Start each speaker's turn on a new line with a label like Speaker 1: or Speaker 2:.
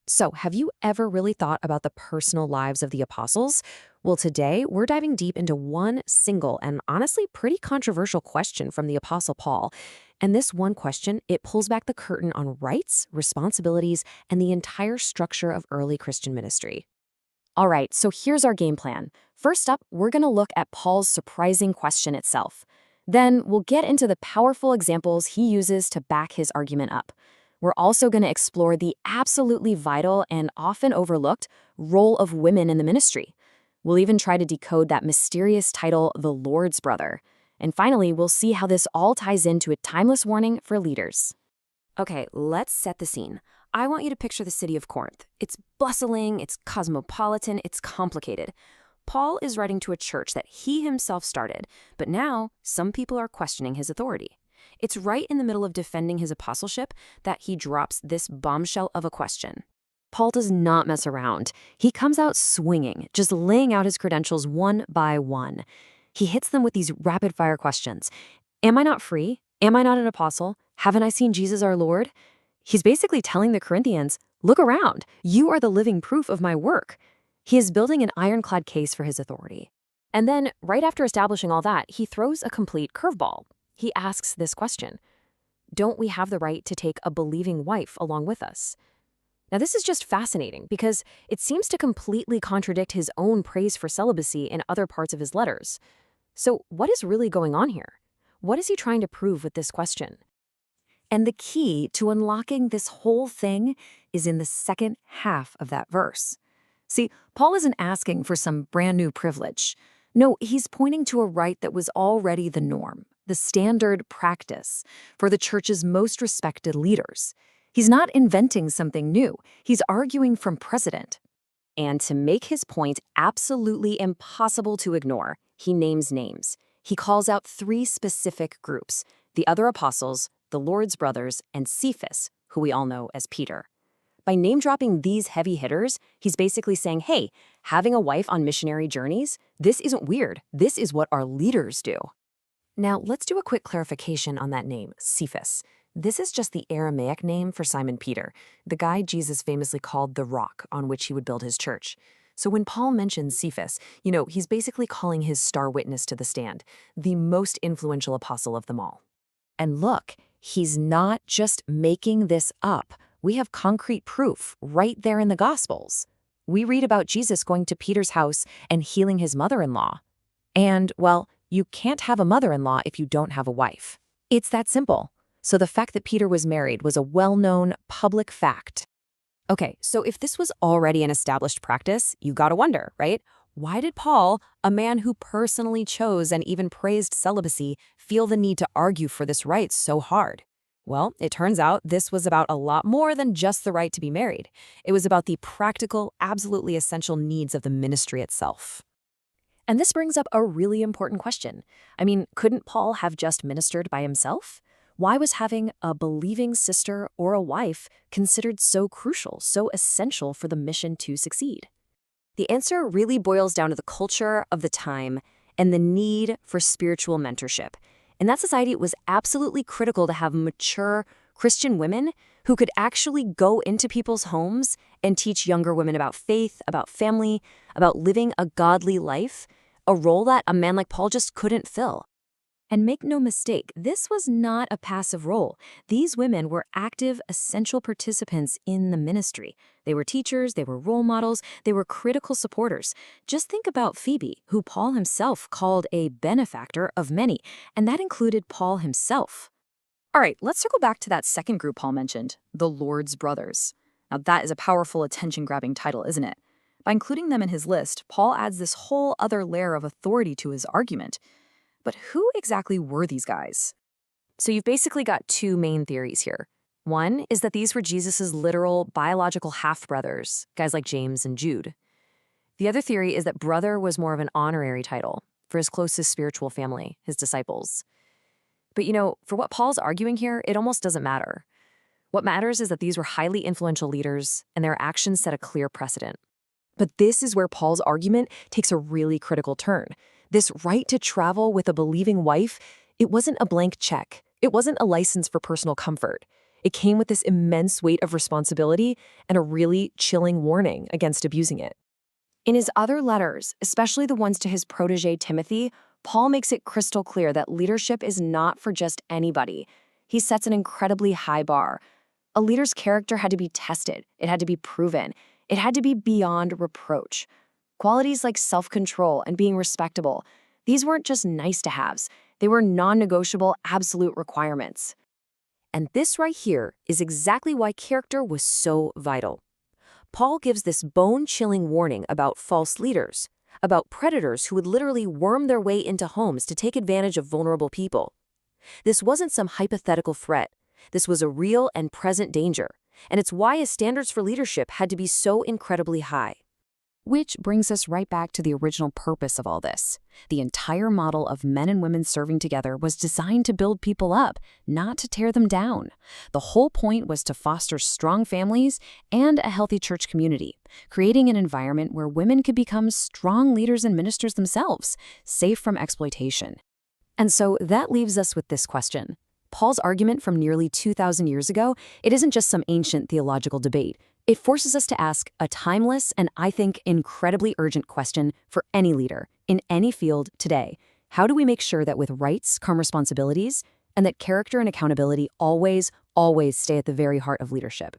Speaker 1: So, have you ever really thought about the personal lives of the apostles? Well, today we're diving deep into one single and honestly pretty controversial question from the Apostle Paul. And this one question, it pulls back the curtain on rights, responsibilities, and the entire structure of early Christian ministry. All right, so here's our game plan. First up, we're going to look at Paul's surprising question itself. Then we'll get into the powerful examples he uses to back his argument up. We're also going to explore the absolutely vital and often overlooked role of women in the ministry. We'll even try to decode that mysterious title, the Lord's brother. And finally, we'll see how this all ties into a timeless warning for leaders. Okay, let's set the scene. I want you to picture the city of Corinth. It's bustling, it's cosmopolitan, it's complicated. Paul is writing to a church that he himself started, but now some people are questioning his authority. It's right in the middle of defending his apostleship that he drops this bombshell of a question. Paul does not mess around. He comes out swinging, just laying out his credentials one by one. He hits them with these rapid-fire questions. Am I not free? Am I not an apostle? Haven't I seen Jesus our Lord? He's basically telling the Corinthians, look around. You are the living proof of my work. He is building an ironclad case for his authority. And then, right after establishing all that, he throws a complete curveball. He asks this question: don't we have the right to take a believing wife along with us? Now, this is just fascinating because it seems to completely contradict his own praise for celibacy in other parts of his letters. So, what is really going on here? What is he trying to prove with this question? And the key to unlocking this whole thing is in the second half of that verse. See, Paul isn't asking for some brand new privilege. No, he's pointing to a right that was already the norm, the standard practice for the church's most respected leaders. He's not inventing something new. He's arguing from precedent. And to make his point absolutely impossible to ignore, he names names. He calls out three specific groups: the other apostles, the Lord's brothers, and Cephas, who we all know as Peter. By name-dropping these heavy hitters, he's basically saying, hey, having a wife on missionary journeys, this isn't weird. This is what our leaders do. Now, let's do a quick clarification on that name, Cephas. This is just the Aramaic name for Simon Peter, the guy Jesus famously called the rock on which he would build his church. So when Paul mentions Cephas, he's basically calling his star witness to the stand, the most influential apostle of them all. And look, he's not just making this up. We have concrete proof right there in the Gospels. We read about Jesus going to Peter's house and healing his mother-in-law. And, well, you can't have a mother-in-law if you don't have a wife. It's that simple. So the fact that Peter was married was a well-known public fact. Okay, so if this was already an established practice, you gotta wonder, right? Why did Paul, a man who personally chose and even praised celibacy, feel the need to argue for this right so hard? Well, it turns out this was about a lot more than just the right to be married. It was about the practical, absolutely essential needs of the ministry itself. And this brings up a really important question. I mean, couldn't Paul have just ministered by himself? Why was having a believing sister or a wife considered so crucial, so essential for the mission to succeed? The answer really boils down to the culture of the time and the need for spiritual mentorship. In that society, it was absolutely critical to have mature Christian women who could actually go into people's homes and teach younger women about faith, about family, about living a godly life, a role that a man like Paul just couldn't fill. And make no mistake, this was not a passive role. These women were active, essential participants in the ministry. They were teachers, they were role models, they were critical supporters. Just think about Phoebe, who Paul himself called a benefactor of many, and that included Paul himself. All right, let's circle back to that second group Paul mentioned, the Lord's brothers. Now that is a powerful attention-grabbing title, isn't it? By including them in his list, Paul adds this whole other layer of authority to his argument. But who exactly were these guys? So you've basically got two main theories here. One is that these were Jesus's literal biological half-brothers, guys like James and Jude. The other theory is that brother was more of an honorary title for his closest spiritual family, his disciples. But for what Paul's arguing here, it almost doesn't matter. What matters is that these were highly influential leaders, and their actions set a clear precedent. But this is where Paul's argument takes a really critical turn. This right to travel with a believing wife, it wasn't a blank check. It wasn't a license for personal comfort. It came with this immense weight of responsibility and a really chilling warning against abusing it. In his other letters, especially the ones to his protege Timothy, Paul makes it crystal clear that leadership is not for just anybody. He sets an incredibly high bar. A leader's character had to be tested, it had to be proven, it had to be beyond reproach. Qualities like self-control and being respectable, these weren't just nice-to-haves, they were non-negotiable absolute requirements. And this right here is exactly why character was so vital. Paul gives this bone-chilling warning about false leaders, about predators who would literally worm their way into homes to take advantage of vulnerable people. This wasn't some hypothetical threat. This was a real and present danger, and it's why his standards for leadership had to be so incredibly high. Which brings us right back to the original purpose of all this. The entire model of men and women serving together was designed to build people up, not to tear them down. The whole point was to foster strong families and a healthy church community, creating an environment where women could become strong leaders and ministers themselves, safe from exploitation. And so that leaves us with this question. Paul's argument from nearly 2,000 years ago, it isn't just some ancient theological debate. It forces us to ask a timeless and, I think, incredibly urgent question for any leader, in any field today. How do we make sure that with rights come responsibilities, and that character and accountability always, always stay at the very heart of leadership?